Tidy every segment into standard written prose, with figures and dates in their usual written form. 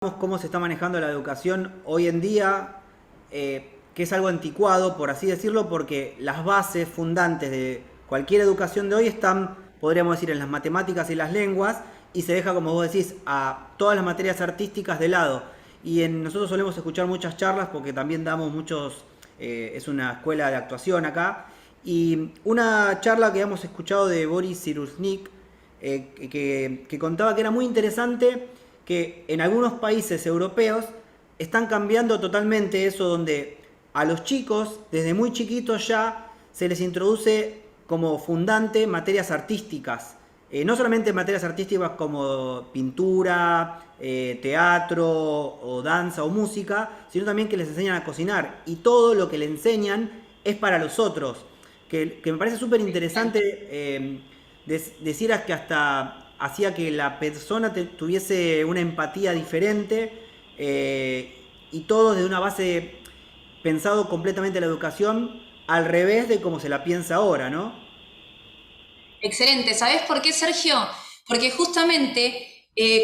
Cómo se está manejando la educación hoy en día, que es algo anticuado, por así decirlo, porque las bases fundantes de cualquier educación de hoy están, podríamos decir, en las matemáticas y las lenguas, y se deja, como vos decís, a todas las materias artísticas de lado. Nosotros solemos escuchar muchas charlas porque también damos muchos, es una escuela de actuación acá, y una charla que hemos escuchado de Boris Cyrulnik, que contaba que era muy interesante que en algunos países europeos están cambiando totalmente eso, donde a los chicos desde muy chiquitos ya se les introduce como fundante materias artísticas. No solamente materias artísticas como pintura, teatro o danza o música, sino también que les enseñan a cocinar. Y todo lo que le enseñan es para los otros. Que me parece súper interesante decir que hasta hacía que la persona tuviese una empatía diferente, y todo desde una base pensado completamente la educación al revés de como se la piensa ahora, ¿no? Excelente. ¿Sabes por qué, Sergio? Porque justamente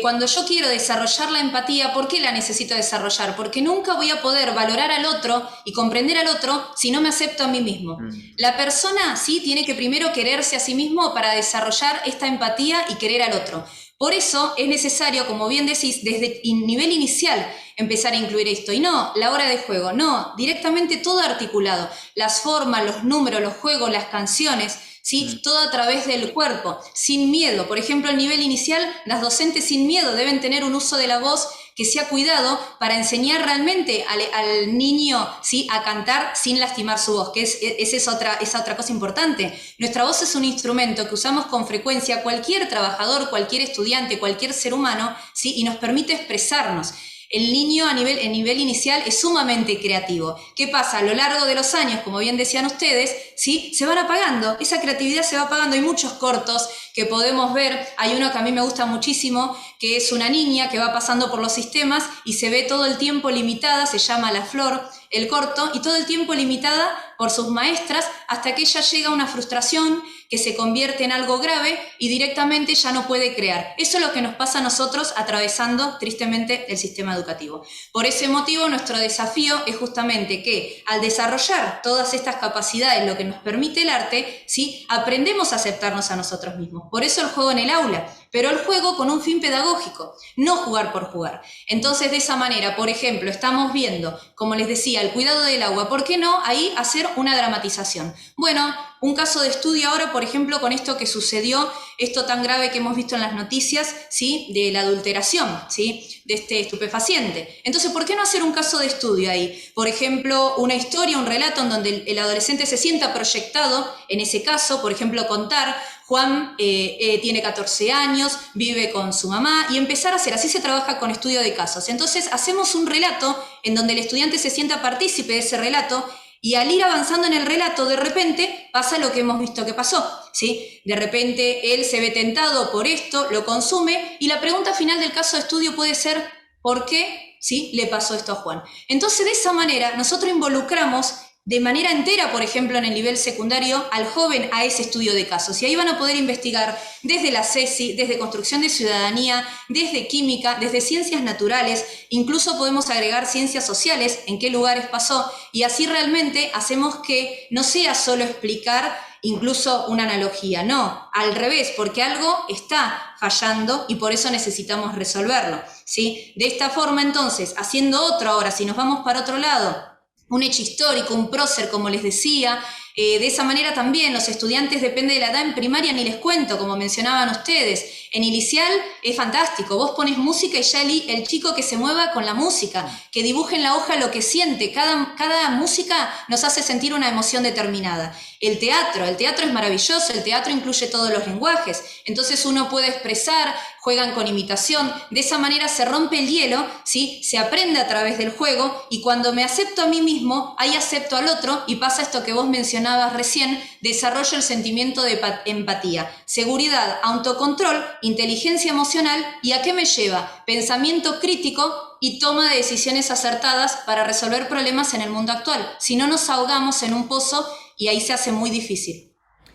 cuando yo quiero desarrollar la empatía, ¿por qué la necesito desarrollar? Porque nunca voy a poder valorar al otro y comprender al otro si no me acepto a mí mismo. Mm. La persona sí tiene que primero quererse a sí mismo para desarrollar esta empatía y querer al otro. Por eso es necesario, como bien decís, desde nivel inicial empezar a incluir esto. Y no la hora de juego, no, directamente todo articulado. Las formas, los números, los juegos, las canciones, ¿sí? Todo a través del cuerpo, sin miedo. Por ejemplo, el nivel inicial, las docentes sin miedo deben tener un uso de la voz que sea cuidado para enseñar realmente al niño, ¿sí? A cantar sin lastimar su voz, que es otra cosa importante. Nuestra voz es un instrumento que usamos con frecuencia cualquier trabajador, cualquier estudiante, cualquier ser humano, ¿sí? Y nos permite expresarnos. El niño en nivel inicial es sumamente creativo. ¿Qué pasa? A lo largo de los años, como bien decían ustedes, ¿sí? Se van apagando, esa creatividad se va apagando. Hay muchos cortos que podemos ver. Hay uno que a mí me gusta muchísimo, que es una niña que va pasando por los sistemas y se ve todo el tiempo limitada, se llama La Flor, el corto, y todo el tiempo limitada por sus maestras hasta que ella llega a una frustración que se convierte en algo grave y directamente ya no puede crear. Eso es lo que nos pasa a nosotros atravesando tristemente el sistema educativo. Por ese motivo, nuestro desafío es justamente que al desarrollar todas estas capacidades, lo que nos permite el arte, ¿sí? Aprendemos a aceptarnos a nosotros mismos. Por eso el juego en el aula, pero el juego con un fin pedagógico, no jugar por jugar. Entonces, de esa manera, por ejemplo, estamos viendo, como les decía, el cuidado del agua. ¿Por qué no ahí hacer una dramatización? Bueno, un caso de estudio ahora, por ejemplo, con esto que sucedió, esto tan grave que hemos visto en las noticias, ¿sí? De la adulteración, ¿sí? De este estupefaciente. Entonces, ¿por qué no hacer un caso de estudio ahí? Por ejemplo, una historia, un relato en donde el adolescente se sienta proyectado en ese caso, por ejemplo, contar, Juan tiene 14 años, vive con su mamá, y empezar a hacer, así se trabaja con estudio de casos. Entonces, hacemos un relato en donde el estudiante se sienta partícipe de ese relato. Y al ir avanzando en el relato, de repente pasa lo que hemos visto que pasó, ¿sí? De repente él se ve tentado por esto, lo consume, y la pregunta final del caso de estudio puede ser ¿por qué, sí, le pasó esto a Juan? Entonces, de esa manera, nosotros involucramos de manera entera, por ejemplo, en el nivel secundario, al joven a ese estudio de casos. Y ahí van a poder investigar desde la CESI, desde construcción de ciudadanía, desde química, desde ciencias naturales, incluso podemos agregar ciencias sociales, en qué lugares pasó, y así realmente hacemos que no sea solo explicar incluso una analogía, no, al revés, porque algo está fallando y por eso necesitamos resolverlo, ¿sí? De esta forma, entonces, haciendo otro ahora, si nos vamos para otro lado, un hecho histórico, un prócer, como les decía. De esa manera también los estudiantes, depende de la edad, en primaria ni les cuento, como mencionaban ustedes. En inicial es fantástico, vos pones música y ya el chico que se mueva con la música, que dibuje en la hoja lo que siente, cada música nos hace sentir una emoción determinada. El teatro es maravilloso, el teatro incluye todos los lenguajes, entonces uno puede expresar, juegan con imitación, de esa manera se rompe el hielo, ¿sí? Se aprende a través del juego, y cuando me acepto a mí mismo, ahí acepto al otro y pasa esto que vos mencionabas recién, desarrollo el sentimiento de empatía, seguridad, autocontrol, inteligencia emocional. ¿Y a qué me lleva? Pensamiento crítico y toma de decisiones acertadas para resolver problemas en el mundo actual. Si no, nos ahogamos en un pozo y ahí se hace muy difícil.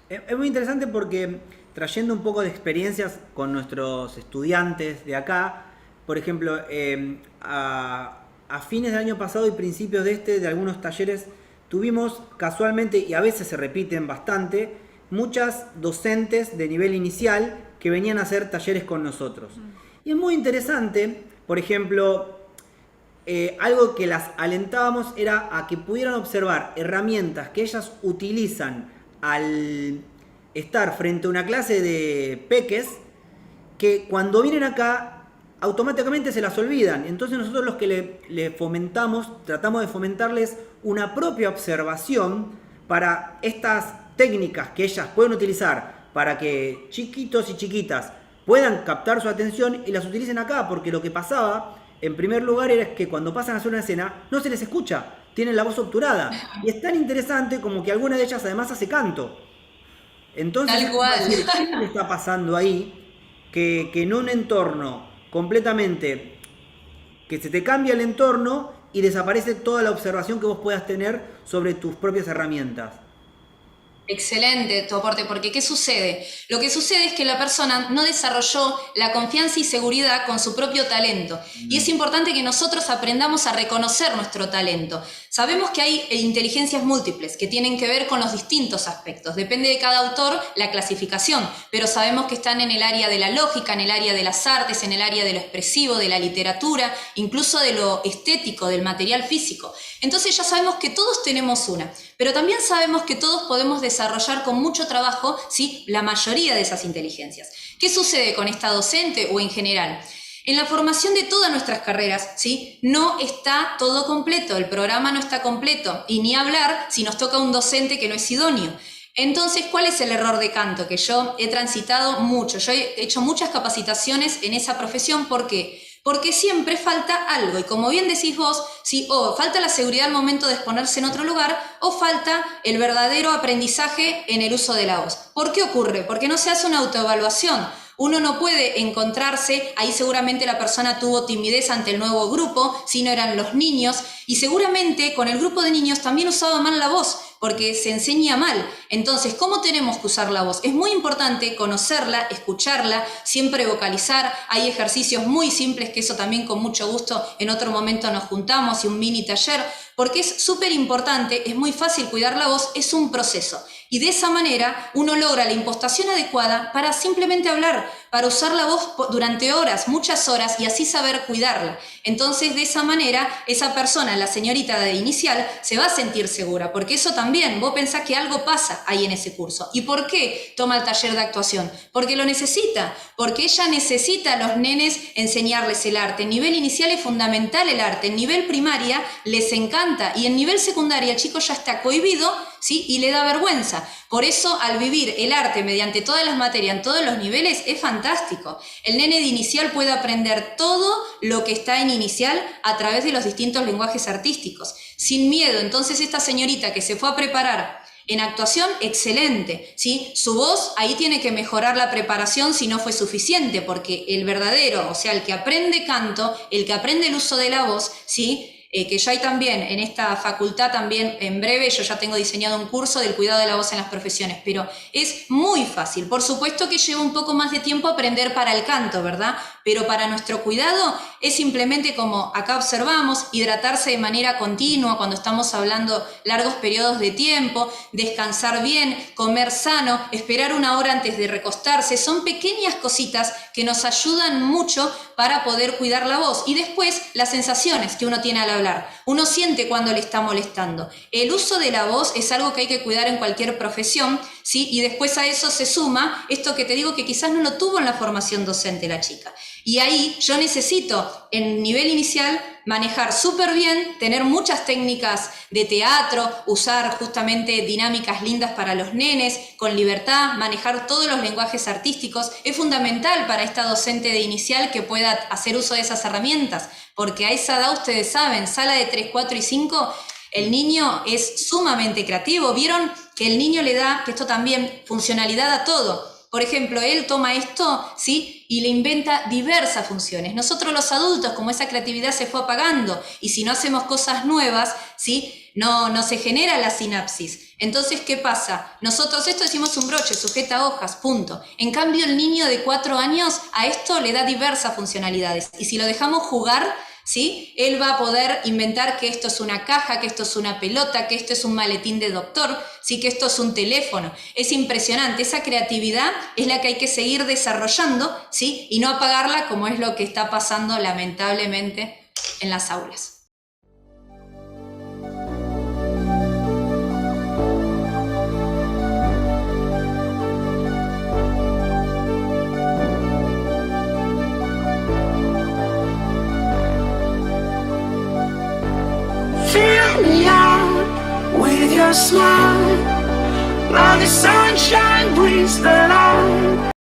Es muy interesante porque trayendo un poco de experiencias con nuestros estudiantes de acá, por ejemplo, a fines del año pasado y principios de algunos talleres, tuvimos casualmente, y a veces se repiten bastante, muchas docentes de nivel inicial que venían a hacer talleres con nosotros. Y es muy interesante, por ejemplo, algo que las alentábamos era a que pudieran observar herramientas que ellas utilizan al estar frente a una clase de peques, que cuando vienen acá automáticamente se las olvidan. Entonces nosotros los que le fomentamos, tratamos de fomentarles una propia observación para estas técnicas que ellas pueden utilizar para que chiquitos y chiquitas puedan captar su atención y las utilicen acá, porque lo que pasaba, en primer lugar, era que cuando pasan a hacer una escena no se les escucha, tienen la voz obturada. Y es tan interesante como que alguna de ellas además hace canto. Entonces, Tal cual. ¿qué está pasando ahí? Que en un entorno completamente, que se te cambia el entorno y desaparece toda la observación que vos puedas tener sobre tus propias herramientas. Excelente tu aporte, porque ¿qué sucede? Lo que sucede es que la persona no desarrolló la confianza y seguridad con su propio talento. Y es importante que nosotros aprendamos a reconocer nuestro talento. Sabemos que hay inteligencias múltiples que tienen que ver con los distintos aspectos. Depende de cada autor la clasificación, pero sabemos que están en el área de la lógica, en el área de las artes, en el área de lo expresivo, de la literatura, incluso de lo estético, del material físico. Entonces ya sabemos que todos tenemos una, pero también sabemos que todos podemos desarrollar con mucho trabajo, ¿sí?, la mayoría de esas inteligencias. ¿Qué sucede con esta docente o en general? En la formación de todas nuestras carreras, ¿sí?, no está todo completo, el programa no está completo, y ni hablar si nos toca un docente que no es idóneo. Entonces, ¿cuál es el error de canto? Que yo he transitado mucho, yo he hecho muchas capacitaciones en esa profesión. ¿Por qué? Porque siempre falta algo, y como bien decís vos, ¿sí?, o falta la seguridad al momento de exponerse en otro lugar, o falta el verdadero aprendizaje en el uso de la voz. ¿Por qué ocurre? Porque no se hace una autoevaluación. Uno no puede encontrarse, ahí seguramente la persona tuvo timidez ante el nuevo grupo, si no eran los niños, y seguramente con el grupo de niños también usaba mal la voz, porque se enseña mal. Entonces, ¿cómo tenemos que usar la voz? Es muy importante conocerla, escucharla, siempre vocalizar. Hay ejercicios muy simples que eso también con mucho gusto en otro momento nos juntamos y un mini taller, porque es súper importante, es muy fácil cuidar la voz, es un proceso. Y de esa manera uno logra la impostación adecuada para simplemente hablar, para usar la voz durante horas, muchas horas, y así saber cuidarla. Entonces, de esa manera, esa persona, la señorita de inicial, se va a sentir segura, porque eso también, vos pensás que algo pasa ahí en ese curso. ¿Y por qué toma el taller de actuación? Porque lo necesita, porque ella necesita a los nenes enseñarles el arte. En nivel inicial es fundamental el arte, en nivel primaria les encanta, y en nivel secundaria el chico ya está cohibido, ¿sí?, y le da vergüenza. Por eso, al vivir el arte mediante todas las materias, en todos los niveles, es fantástico. El nene de inicial puede aprender todo lo que está en inicial a través de los distintos lenguajes artísticos, sin miedo. Entonces, esta señorita que se fue a preparar en actuación, excelente, ¿sí? Su voz, ahí tiene que mejorar la preparación si no fue suficiente, porque el verdadero, o sea, el que aprende canto, el que aprende el uso de la voz, ¿sí?, que yo hay también en esta facultad, también en breve, yo ya tengo diseñado un curso del cuidado de la voz en las profesiones, pero es muy fácil. Por supuesto que lleva un poco más de tiempo aprender para el canto, ¿verdad? Pero para nuestro cuidado es simplemente como acá observamos, hidratarse de manera continua cuando estamos hablando largos periodos de tiempo, descansar bien, comer sano, esperar 1 hora antes de recostarse. Son pequeñas cositas que nos ayudan mucho para poder cuidar la voz. Y después las sensaciones que uno tiene al hablar. Uno siente cuando le está molestando. El uso de la voz es algo que hay que cuidar en cualquier profesión, ¿sí? Y después a eso se suma esto que te digo que quizás no lo tuvo en la formación docente la chica. Y ahí yo necesito, en nivel inicial, manejar súper bien, tener muchas técnicas de teatro, usar justamente dinámicas lindas para los nenes, con libertad, manejar todos los lenguajes artísticos. Es fundamental para esta docente de inicial que pueda hacer uso de esas herramientas, porque a esa edad, ustedes saben, sala de 3, 4 y 5, el niño es sumamente creativo. Vieron que el niño le da, que esto también, funcionalidad a todo. Por ejemplo, él toma esto, ¿sí? Y le inventa diversas funciones. Nosotros los adultos, como esa creatividad se fue apagando, y si no hacemos cosas nuevas, ¿sí? No se genera la sinapsis. Entonces, ¿qué pasa? Nosotros esto decimos un broche, sujeta hojas, punto. En cambio, el niño de 4 años a esto le da diversas funcionalidades. Y si lo dejamos jugar, ¿sí? Él va a poder inventar que esto es una caja, que esto es una pelota, que esto es un maletín de doctor, ¿sí? Que esto es un teléfono. Es impresionante. Esa creatividad es la que hay que seguir desarrollando, ¿sí? Y no apagarla como es lo que está pasando lamentablemente en las aulas. Fill me out with your smile, now the sunshine brings the light.